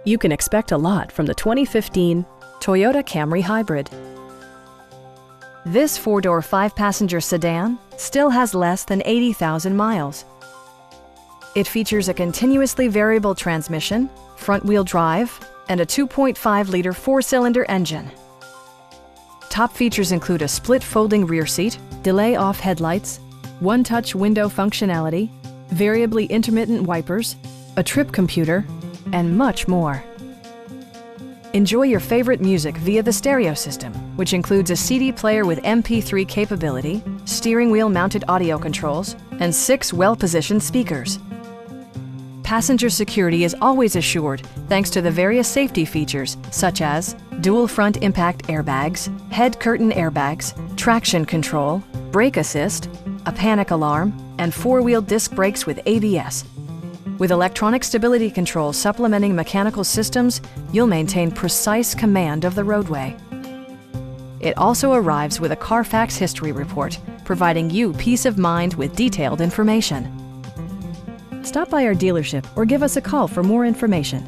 You can expect a lot from the 2015 Toyota Camry Hybrid. This four-door, five-passenger sedan still has less than 80,000 miles. It features a continuously variable transmission, front-wheel drive, and a 2.5-liter four-cylinder engine. Top features include a split folding rear seat, delay-off headlights, one-touch window functionality, variably intermittent wipers, a trip computer, and much more. Enjoy your favorite music via the stereo system, which includes a CD player with MP3 capability, steering wheel mounted audio controls, and 6 well-positioned speakers. Passenger security is always assured thanks to the various safety features such as dual front impact airbags, head curtain airbags, traction control, brake assist, a panic alarm, and 4-wheel disc brakes with ABS. With electronic stability control supplementing mechanical systems, you'll maintain precise command of the roadway. It also arrives with a Carfax history report, providing you peace of mind with detailed information. Stop by our dealership or give us a call for more information.